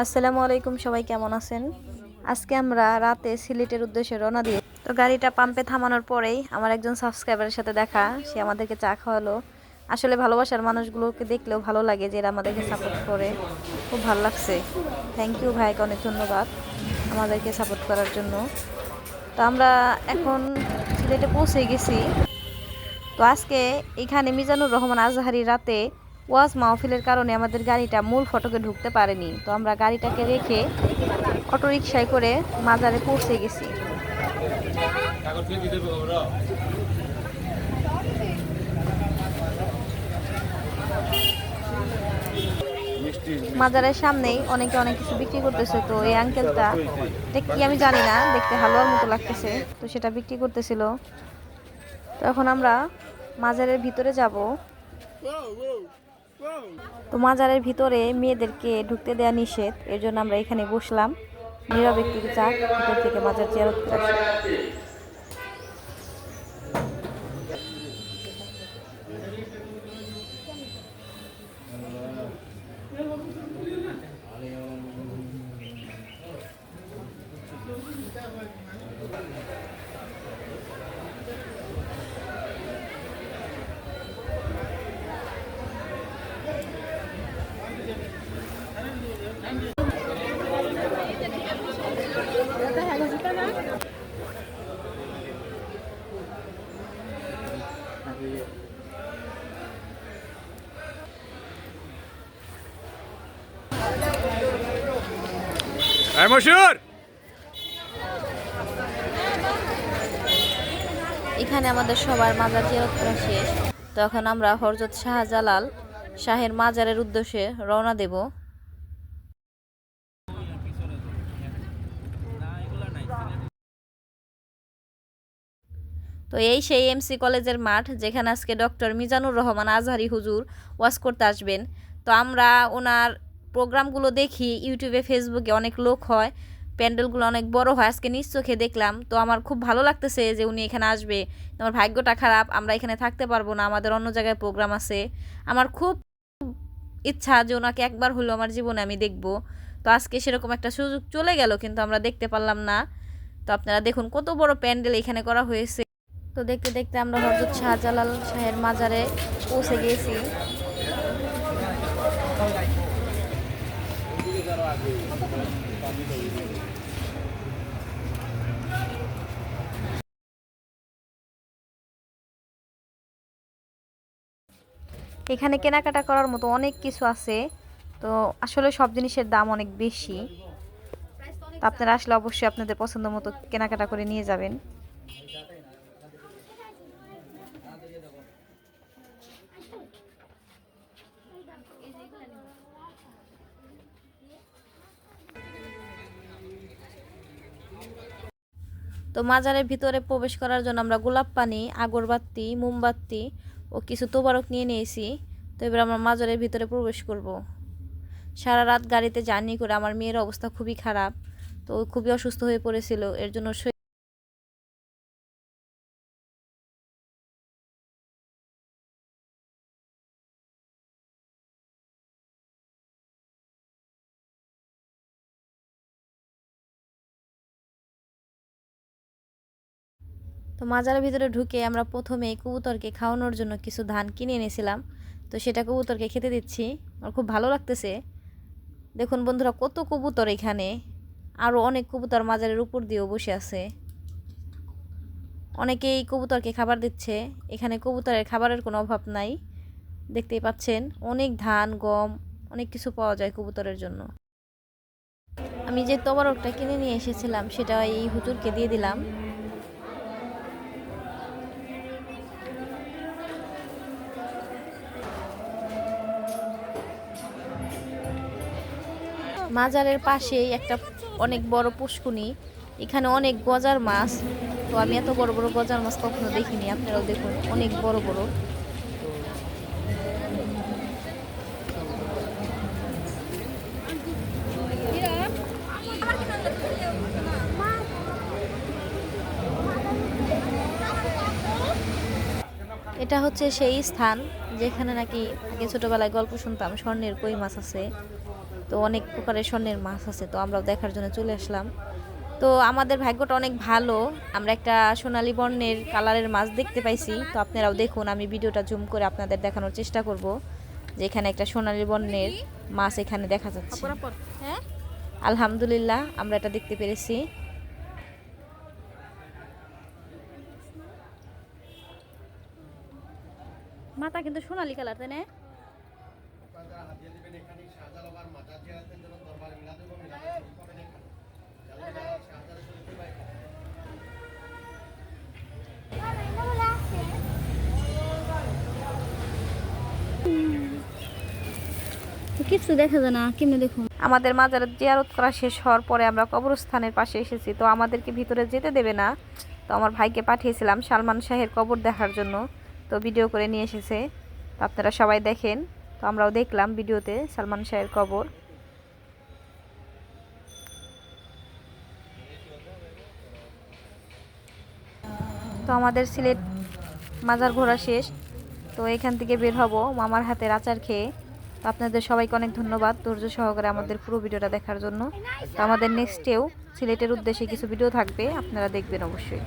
আসসালামু আলাইকুম, সবাই কেমন আছেন? আজকে আমরা রাতে সিলেটের উদ্দেশ্যে রওনা দিই। তো গাড়িটা পাম্পে থামানোর পরেই আমার একজন সাবস্ক্রাইবারের সাথে দেখা, সে আমাদেরকে চা খাওয়ালো। আসলে ভালোবাসার মানুষগুলোকে দেখলেও ভালো লাগে যে এরা আমাদেরকে সাপোর্ট করে। খুব ভালো লাগছে। থ্যাংক ইউ ভাইকে, অনেক ধন্যবাদ আমাদেরকে সাপোর্ট করার জন্য। তো আমরা এখন সিলেটে পৌঁছে গেছি। তো আজকে এখানে মিজানুর রহমান আজহারি রাতে ওয়াজ মাহফিলের কারণে আমাদের গাড়িটা মূল ফটকে ঢুকতে পারেনি। তো আমরা গাড়িটাকে রেখে অটোরিকশায় করে মাজারে পৌঁছে গেছি। মাজারের সামনেই অনেকে অনেক কিছু বিক্রি করতেছে। তো এই আঙ্কেলটা, এটা কি আমি জানি না, দেখতে হালুয়ার মতো লাগতেছে, তো সেটা বিক্রি করতেছিল। তো এখন আমরা মাজারের ভিতরে যাব। তো মাজারের ভিতরে মেয়েদেরকে ঢুকতে দেওয়া নিষেধ, এর জন্য আমরা এখানে বসলাম নীরব একটু যাক ভিতর থেকে মাজার জিয়ারত করে আসি। এখানে আমাদের সবার মাজার জিয়ারত করা শেষ। তো এখন আমরা হযরত শাহজালাল শাহের মাজারের উদ্দেশ্যে রওনা দেব। তো এই সেই এমসি কলেজের মাঠ, যেখানে আজকে ডক্টর মিজানুর রহমান আজহারি হুজুর ওয়াজ করতে আসবেন। তো আমরা ওনার প্রোগ্রামগুলো দেখি ইউটিউবে, ফেসবুকে, অনেক লোক হয়, প্যান্ডেলগুলো অনেক বড় হয়। আজকে নিজ চোখে দেখলাম, তো আমার খুব ভালো লাগতেছে যে উনি এখানে আসবে। আমার ভাগ্যটা খারাপ, আমরা এখানে থাকতে পারবো না, আমাদের অন্য জায়গায় প্রোগ্রাম আছে। আমার খুব ইচ্ছা যে ওনাকে একবার হলেও আমার জীবনে আমি দেখব। তো আজকে সেরকম একটা সুযোগ চলে গেল, কিন্তু আমরা দেখতে পারলাম না। তো আপনারা দেখুন কত বড় প্যান্ডেল এখানে করা হয়েছে। তো দেখতে দেখতে আমরা হযরত শাহজালাল শাহের মাজারে পৌঁছে গিয়েছি। এখানে কেনাকাটা করার মতো অনেক কিছু আছে। তো আসলে সব জিনিসের দাম অনেক বেশি। তো আপনারা আসলে অবশ্যই আপনাদের পছন্দ মতো কেনাকাটা করে নিয়ে যাবেন। তো মাজারের ভিতরে প্রবেশ করার জন্য আমরা গোলাপ পানি, আগরবাতি, মোমবাতি ও কিছু তোবারক নিয়ে নিয়েছি। তো এবার আমরা মাজারের ভিতরে প্রবেশ করব। সারা রাত গাড়িতে জার্নি করে আমার মেয়ের অবস্থা খুবই খারাপ, তো খুবই অসুস্থ হয়ে পড়েছিল, এর জন্য। তো মাজারের ভিতরে ঢুকে আমরা প্রথমে কবুতরকে খাওয়ানোর জন্য কিছু ধান কিনে এনেছিলাম। তো সেটা কবুতরকে খেতে দিচ্ছি, আমার খুব ভালো লাগতেছে। দেখুন বন্ধুরা, কত কবুতর এখানে, আরও অনেক কবুতর মাজারের উপর দিয়েও বসে আছে। অনেকেই কবুতরকে খাবার দিচ্ছে। এখানে কবুতরের খাবারের কোনো অভাব নাই, দেখতেই পাচ্ছেন অনেক ধান, গম, অনেক কিছু পাওয়া যায় কবুতরের জন্য। আমি যে তবারকটা কিনে নিয়ে এসেছিলাম সেটা এই হুজুরকে দিয়ে দিলাম। মাজারের পাশেই একটা অনেক বড় পুষ্কুনি, এখানে অনেক গজার মাছ। তো আমি এত বড় বড় গজার মাছ কখনো দেখিনি, আপনারাও দেখুন অনেক বড় বড়। এটা হচ্ছে সেই স্থান যেখানে নাকি আগে ছোটবেলায় গল্প শুনতাম, স্বর্ণের কই মাছ আছে। তো অনেক প্রকারের স্বর্ণের মাছ আছে, তো আমরাও দেখার জন্য চলে আসলাম। তো আমাদের ভাগ্যটা অনেক ভালো, আমরা একটা সোনালী বর্ণের কালারের মাছ দেখতে পাইছি। তো আপনারাও দেখুন, আমি ভিডিওটা জুম করে আপনাদের দেখানোর চেষ্টা করব যে এখানে একটা সোনালী বর্ণের মাছ এখানে দেখা যাচ্ছে। হ্যাঁ, আলহামদুলিল্লাহ আমরা এটা দেখতে পেরেছি। মাথা কিন্তু সোনালী কালার, তাই না? কিছু দেখা যায় না, কেমনে দেখুন। আমাদের মাজার জিয়ারত করা শেষ হওয়ার পরে আমরা কবরস্থানের পাশে এসেছি, তো আমাদেরকে ভিতরে যেতে দেবে না। তো আমার ভাইকে পাঠিয়েছিলাম সালমান শাহের কবর দেখার জন্য, তো ভিডিও করে নিয়ে এসেছে। তো আপনারা সবাই দেখেন। তো আমরাও দেখলাম ভিডিওতে সালমান শাহের কবর। তো আমাদের সিলেট মাজার ঘোরা শেষ, তো এখান থেকে বের হব মামার হাতের আচার খেয়ে। তো আপনাদের সবাইকে অনেক ধন্যবাদ ধৈর্য সহকারে আমাদের পুরো ভিডিওটা দেখার জন্য। তো আমাদের নেক্সটেও সিলেটের উদ্দেশ্যে কিছু ভিডিও থাকবে, আপনারা দেখবেন অবশ্যই।